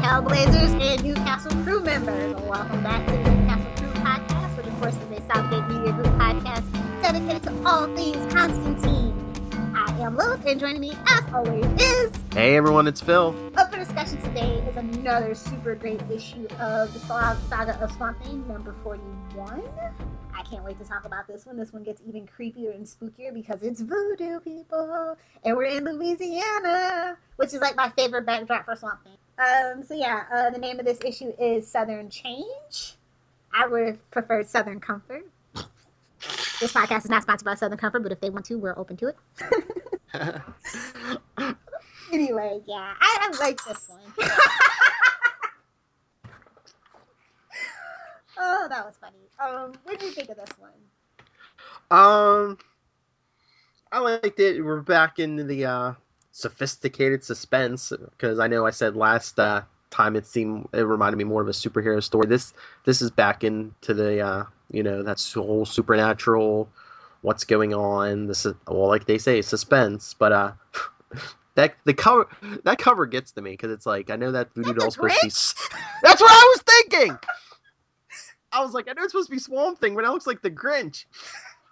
Trailblazers and Newcastle crew members. Welcome back to the Newcastle Crew Podcast, which of course is a Southgate Media Group podcast dedicated to all things Constantine. I am Lilith, and joining me as always is... Hey everyone, it's Phil. Up for discussion today is another super great issue of the Saga of Swamp Thing, number 41. I can't wait to talk about this one. This one gets even creepier and spookier because it's voodoo, people. And we're in Louisiana, which is like my favorite backdrop for Swamp Thing. The name of this issue is Southern Change. I would have preferred Southern Comfort. This podcast is not sponsored by Southern Comfort, but if they want to, we're open to it. Anyway, yeah, I like this one. Oh, that was funny. What did you think of this one? I liked it. We're back into the sophisticated suspense, because I know I said last time it reminded me more of a superhero story. This is back into the that whole supernatural, what's going on. This is, well, like they say, suspense. But that cover gets to me, because it's like, I know that voodoo doll's supposed to be. That's what I was thinking. I was like, I know it's supposed to be Swamp Thing, but it looks like the Grinch.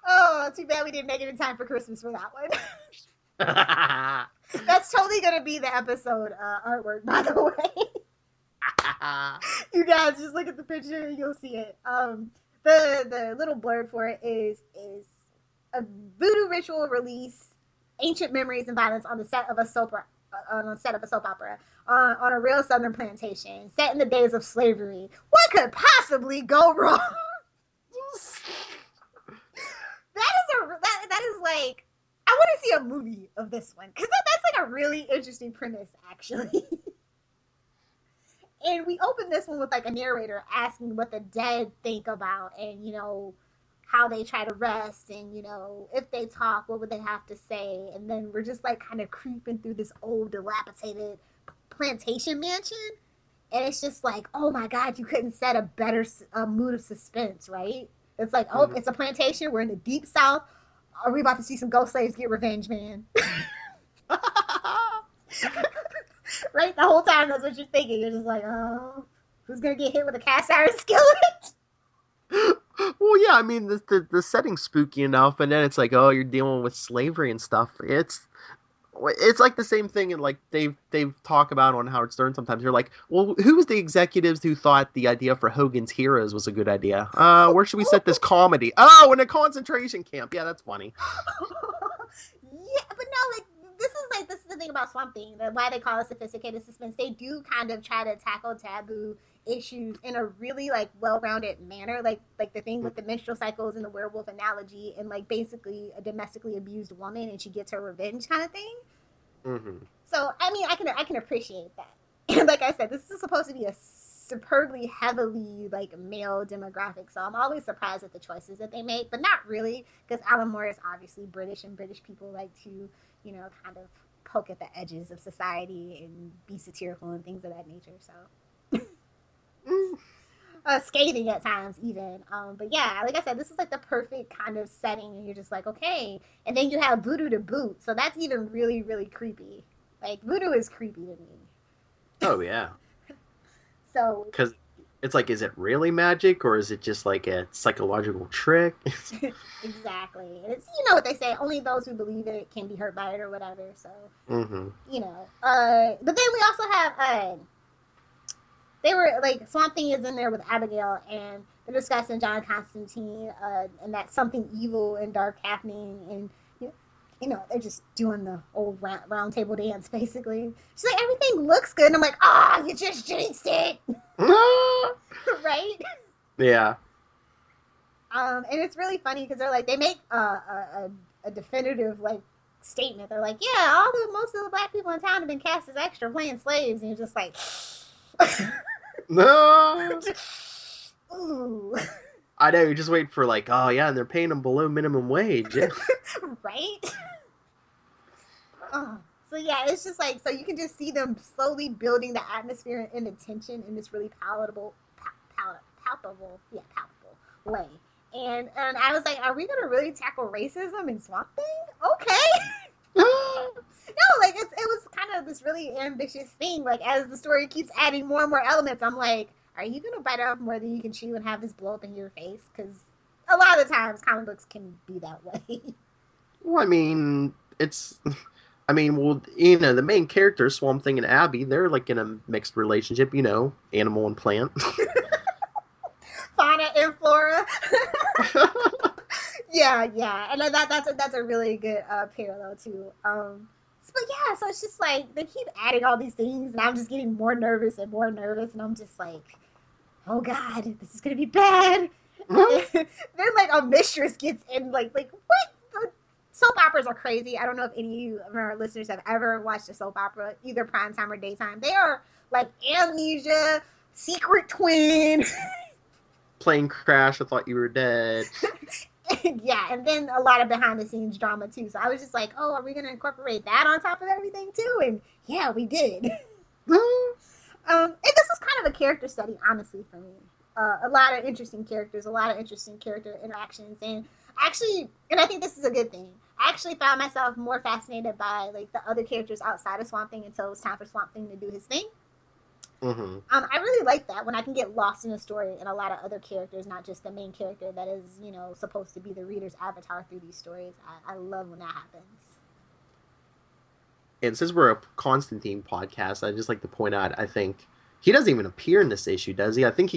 Oh, too bad we didn't make it in time for Christmas for that one. That's totally going to be the episode artwork, by the way. You guys, just look at the picture and you'll see it. The little blurb for it is a voodoo ritual release ancient memories and violence on the set of a soap opera. On a real southern plantation, set in the days of slavery. What could possibly go wrong? that is like, I want to see a movie of this one, because that's like a really interesting premise, actually. And we open this one with like a narrator asking what the dead think about, and how they try to rest, and if they talk, what would they have to say? And then we're just like kind of creeping through this old dilapidated plantation mansion, and it's just like, oh my god, you couldn't set a better mood of suspense, right? It's like, oh, it's a plantation, we're in the deep south, are we about to see some ghost slaves get revenge, man? Right, the whole time that's what you're thinking. You're just like, oh, who's gonna get hit with a cast iron skillet? Well, yeah, I mean, the setting's spooky enough, and then it's like, oh, you're dealing with slavery and stuff. It's like the same thing, and like they've talked about on Howard Stern sometimes. You're like, well, who was the executives who thought the idea for Hogan's Heroes was a good idea? Where should we set this comedy? Oh, in a concentration camp. Yeah, that's funny. Yeah, but no, this is the thing about Swamp Thing, why they call it sophisticated suspense. They do kind of try to tackle taboo issues in a really like well-rounded manner, like the thing with the menstrual cycles and the werewolf analogy, and like basically a domestically abused woman and she gets her revenge kind of thing. Mm-hmm. So I mean, I can appreciate that. And like I said, this is supposed to be a superbly heavily like male demographic, so I'm always surprised at the choices that they make, but not really, because Alan Moore is obviously British, and British people like to kind of poke at the edges of society and be satirical and things of that nature, so scathing at times even, but yeah, like I said, this is like the perfect kind of setting, and you're just like, okay. And then you have voodoo to boot, so that's even really, really creepy. Like, voodoo is creepy to me. Oh yeah. So, because it's like, is it really magic, or is it just like a psychological trick? Exactly. It's, what they say, only those who believe it can be hurt by it or whatever, so but then we also have they were like, Swamp Thing is in there with Abigail, and they're discussing John Constantine, and that something evil and dark happening, and they're just doing the old round table dance, basically. She's like, everything looks good, and I'm like, you just jinxed it. Right? Yeah. And it's really funny, because they're like, they make a definitive like statement. They're like, yeah, most of the black people in town have been cast as extra playing slaves, and you're just like, no. Ooh. I know, you're just waiting for like, oh yeah, and they're paying them below minimum wage. Right? So yeah, it's just like, so you can just see them slowly building the atmosphere and the tension in this really palpable way. And I was like, are we gonna really tackle racism in Swamp Thing? Okay. No, like it was kind of this really ambitious thing. Like as the story keeps adding more and more elements, I'm like, are you gonna bite off more than you can chew and have this blow up in your face? Because a lot of the times comic books can be that way. Well, I mean, it's. I mean, well, you know, the main characters, Swamp Thing and Abby, they're like in a mixed relationship, you know, animal and plant. Fauna and flora. Yeah, and that's a really good parallel too. But yeah, so it's just like they keep adding all these things, and I'm just getting more nervous and more nervous, and I'm just like, oh god, this is gonna be bad. Then like a mistress gets in, like what? Soap operas are crazy. I don't know if any of our listeners have ever watched a soap opera, either primetime or daytime. They are like Amnesia, Secret Twin. Plane crash, I thought you were dead. Yeah, and then a lot of behind the scenes drama too. So I was just like, oh, are we going to incorporate that on top of everything too? And yeah, we did. And this was kind of a character study, honestly, for me. A lot of interesting characters, a lot of interesting character interactions, and actually, and I think this is a good thing. I actually found myself more fascinated by like the other characters outside of Swamp Thing until it was time for Swamp Thing to do his thing. Mm-hmm. I really like that when I can get lost in a story and a lot of other characters, not just the main character that is, you know, supposed to be the reader's avatar through these stories. I love when that happens. And since we're a Constantine podcast, I'd just like to point out, I think he doesn't even appear in this issue, does he? I think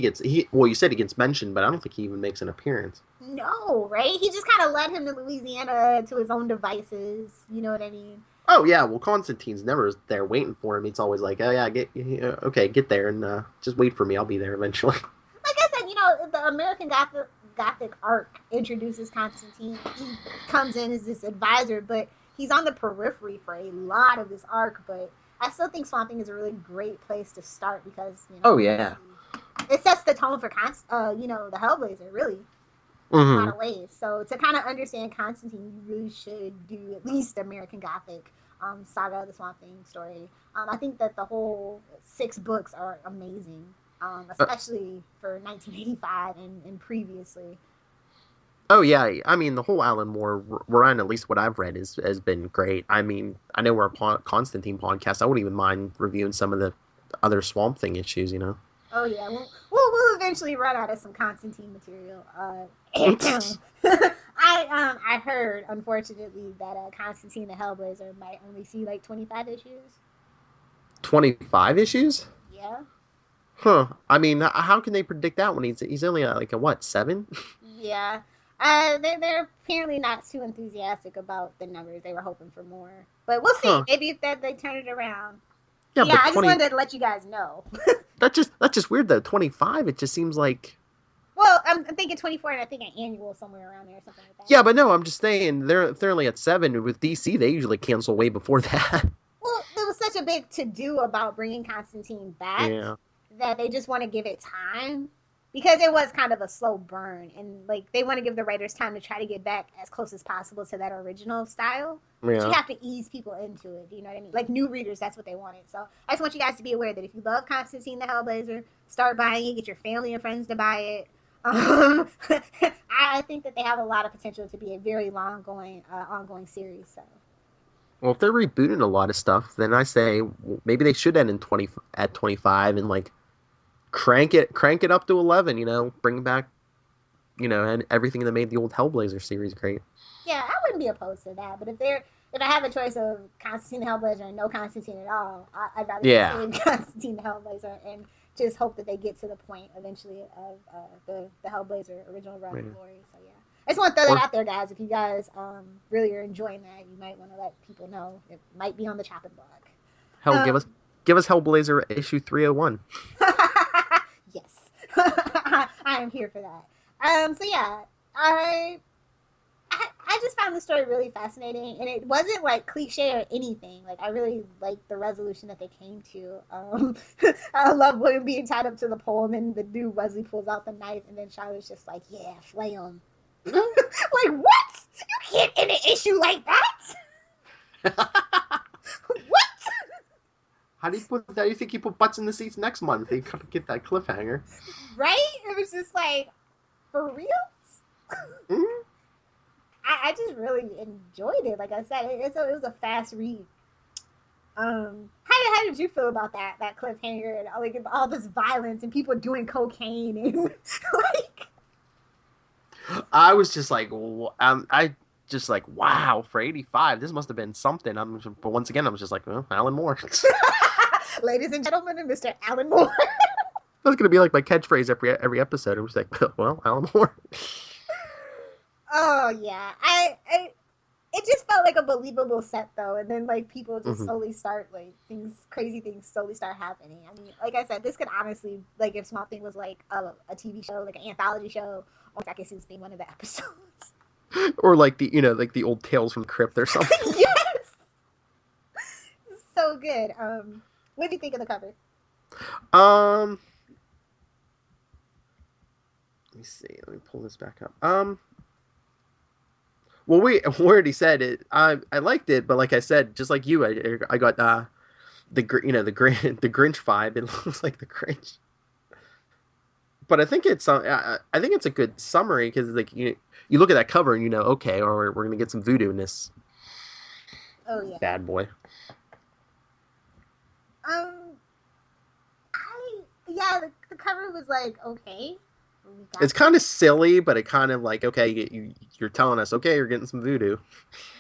well, you said he gets mentioned, but I don't think he even makes an appearance. No, right? He just kind of led him to Louisiana to his own devices. You know what I mean? Oh yeah, well Constantine's never there waiting for him. He's always like, oh yeah, get there and just wait for me. I'll be there eventually. Like I said, you know, the American Gothic arc introduces Constantine. He comes in as this advisor, but he's on the periphery for a lot of this arc. But I still think Swamp Thing is a really great place to start because, you know, oh yeah, it sets the tone for you know, the Hellblazer really. Mm-hmm. In a lot of ways. So to kind of understand Constantine, you really should do at least American Gothic, Saga of the Swamp Thing story. I think that the whole 6 books are amazing, especially for 1985 and previously. Oh yeah, I mean the whole Alan Moore run, at least what I've read, has been great. I mean, I know we're a Constantine podcast. I wouldn't even mind reviewing some of the other Swamp Thing issues, you know. Oh yeah, we'll eventually run out of some Constantine material. I heard, unfortunately, that Constantine the Hellblazer might only see like 25 issues. 25 issues? Yeah. Huh. I mean, how can they predict that when he's only like a what, 7? Yeah. They're apparently not too enthusiastic about the numbers. They were hoping for more, but we'll see. Huh. Maybe if they turn it around. Yeah, I just wanted to let you guys know. That's just weird though. 25, it just seems like. Well, I'm thinking 24, and I think an annual somewhere around there, or something like that. Yeah, but no, I'm just saying they're only at 7. With DC, they usually cancel way before that. Well, there was such a big to-do about bringing Constantine back that they just want to give it time. Because it was kind of a slow burn, and like they want to give the writers time to try to get back as close as possible to that original style. Yeah. But you have to ease people into it. You know what I mean? Like new readers, that's what they wanted. So I just want you guys to be aware that if you love Constantine the Hellblazer, start buying it. Get your family and friends to buy it. I think that they have a lot of potential to be a very ongoing series. So. Well, if they're rebooting a lot of stuff, then I say maybe they should end at 25 and like. Crank it up to 11, you know, bring back, you know, and everything that made the old Hellblazer series great. Yeah, I wouldn't be opposed to that, but if I have a choice of Constantine the Hellblazer and no Constantine at all, I'd rather see Constantine the Hellblazer and just hope that they get to the point eventually of the Hellblazer original run of glory. So yeah, I just want to throw that out there, guys. If you guys really are enjoying that, you might want to let people know it might be on the chopping block. Hell, give us Hellblazer issue 301. Yes, I am here for that. So yeah, I just found the story really fascinating, and it wasn't like cliche or anything. Like I really liked the resolution that they came to. I love William being tied up to the pole, and then the dude Wesley pulls out the knife, and then Charlotte's just like, "Yeah, flay him." Like what? You can't end an issue like that. What? How do you think you put butts in the seats next month? They kind of get that cliffhanger, right? It was just like, for real. Mm-hmm. I just really enjoyed it. Like I said, it was a fast read. How did you feel about that cliffhanger and like all this violence and people doing cocaine and like I was just like, I just like, wow, for 85, this must have been something. But once again, I was just like, well, Alan Moore. ladies and gentlemen, and Mr. Alan Moore. That's gonna be like my catchphrase every episode. I'm just like, well, Alan Moore. Oh yeah, I it just felt like a believable set though, and then like people just Mm-hmm. slowly start like crazy things slowly start happening. I mean, like I said, this could honestly like if Swamp Thing was like a TV show, like an anthology show, or I could see this being one of the episodes. Or like the old Tales from the Crypt or something. Yes, so good. What do you think of the cover? Um, let me see. Let me pull this back up. Well, we already said it. I liked it, but like I said, just like you, I got the Grinch vibe. It looks like the Grinch, but I think it's a good summary because like you look at that cover and you know, okay, or we're gonna get some voodoo in this Oh yeah. bad boy. Um, I yeah, the cover was like okay, we got It's kind of silly, but it kind of like, okay, you're telling us, okay, you're getting some voodoo.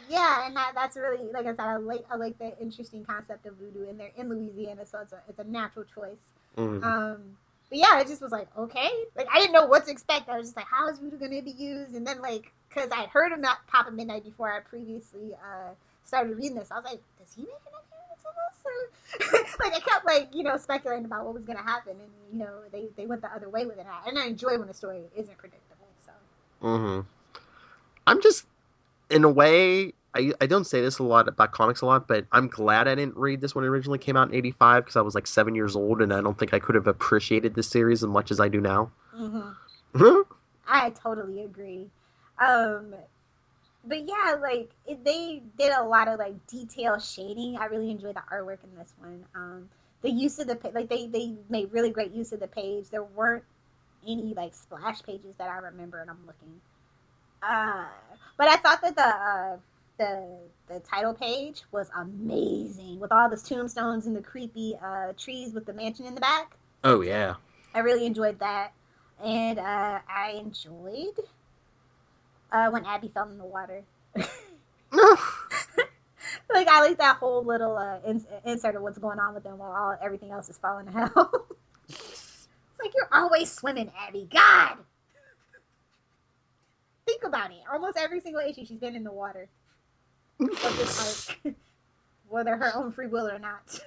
yeah, and that's really like I said, I like the interesting concept of voodoo, and they're in Louisiana, so it's a natural choice. Mm. But yeah, it just was like okay, like I didn't know what to expect. I was just like, how is voodoo gonna be used? And then like, cause I heard him not pop at midnight before I previously started reading this, I was like, does he make an appearance in this? Or like I kept like speculating about what was gonna happen, and they went the other way with it, and I enjoy when a story isn't predictable. So. Hmm. I'm just, in a way, I don't say this a lot about comics a lot, but I'm glad I didn't read this when it originally came out in '85 because I was like 7 years old, and I don't think I could have appreciated this series as much as I do now. Mm-hmm. Hmm. I totally agree. Um, but yeah, like they did a lot of like detail shading. I really enjoyed the artwork in this one. The use of like they made really great use of the page. There weren't any like splash pages that I remember, and I'm looking. Uh, but I thought that the title page was amazing with all the tombstones and the creepy trees with the mansion in the back. Oh yeah. I really enjoyed that, and I enjoyed when Abby fell in the water. Like I like that whole little insert of what's going on with them while everything else is falling to hell. It's like you're always swimming, Abby. God, think about it. Almost every single issue she's been in the water of this arc, whether her own free will or not.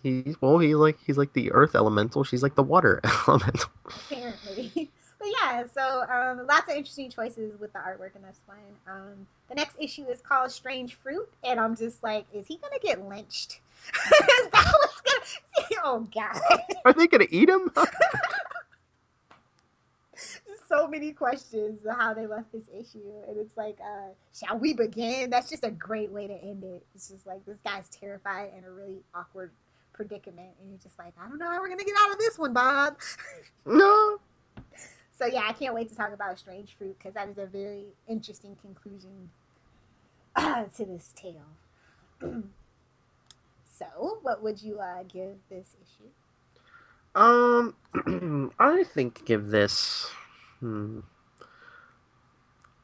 He's like the earth elemental. She's like the water elemental. Apparently. But yeah, so lots of interesting choices with the artwork in this one. The next issue is called Strange Fruit, and I'm just like, is he gonna get lynched? Is that what's gonna? Oh God! Are they gonna eat him? So many questions of how they left this issue, and it's like, shall we begin? That's just a great way to end it. It's just like this guy's terrified in a really awkward predicament, and you're just like, I don't know how we're gonna get out of this one, Bob. No. So yeah, I can't wait to talk about Strange Fruit because that is a very interesting conclusion to this tale. So, what would you give this issue? I think give this. I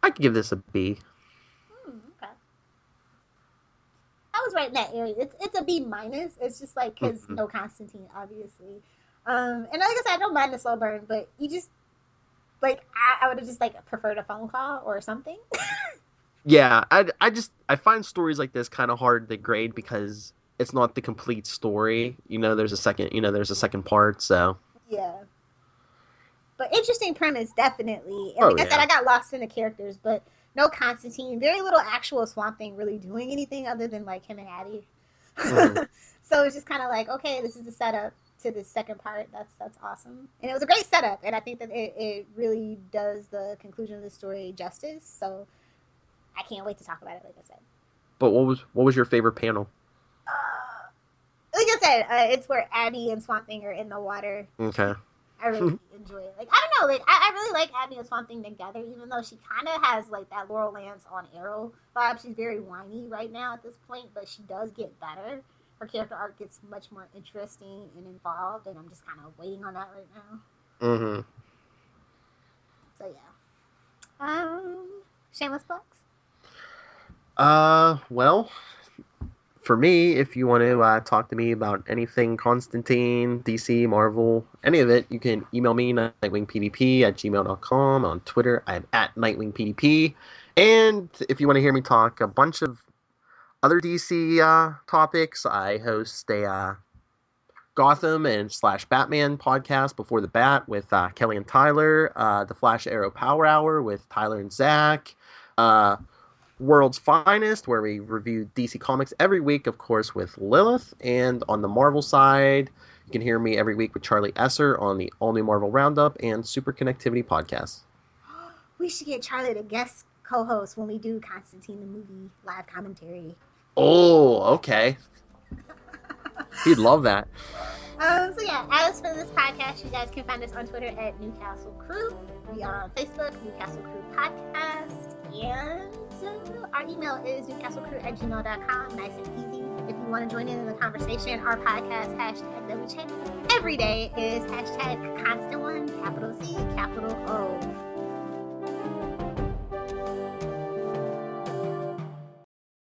could give this a B. Okay, I was right in that area. It's a B minus. It's just like because no Constantine, obviously. And like I said, I don't mind the slow burn, but you just like I would have just like preferred a phone call or something. Yeah, I find stories like this kind of hard to grade because it's not the complete story. There's a second part, so. Yeah. But interesting premise, definitely. And Oh like I said, yeah. I got lost in the characters, but no Constantine. Very little actual Swamp Thing really doing anything other than like him and Addie. Hmm. So it's just kind of like, okay, this is the setup to the second part. That's awesome, and it was a great setup. And I think that it really does the conclusion of the story justice. So I can't wait to talk about it. Like I said. But what was your favorite panel? Like I said, it's where Abby and Swamp Thing are in the water. Okay. I really enjoy it. Like I don't know, like I really like Abby and Swamp Thing together, even though she kind of has like that Laurel Lance on Arrow vibe. She's very whiny right now at this point, but she does get better. her character arc gets much more interesting and involved, and I'm just kind of waiting on that right now. Mm-hmm. So yeah. Shameless plugs. Well, for me, if you want to talk to me about anything Constantine, DC, Marvel, any of it, you can email me, nightwingpdp@gmail.com. On Twitter, I'm at nightwingpdp. And if you want to hear me talk a bunch of other DC topics, I host a Gotham and / Batman podcast, Before the Bat, with Kelly and Tyler. The Flash Arrow Power Hour with Tyler and Zach. World's Finest, where we review DC Comics every week, of course, with Lilith. And on the Marvel side, you can hear me every week with Charlie Esser on the All New Marvel Roundup and Super Connectivity podcast. We should get Charlie to guest co-host when we do Constantine the movie live commentary. Oh, okay. He'd love that. So yeah, as for this podcast, you guys can find us on Twitter at Newcastle Crew. We are on Facebook, Newcastle Crew Podcast, and our email is newcastlecrew@gmail.com. Nice and easy. If you want to join in the conversation, our podcast hashtag that we check every day is hashtag constant one, capital C, capital O.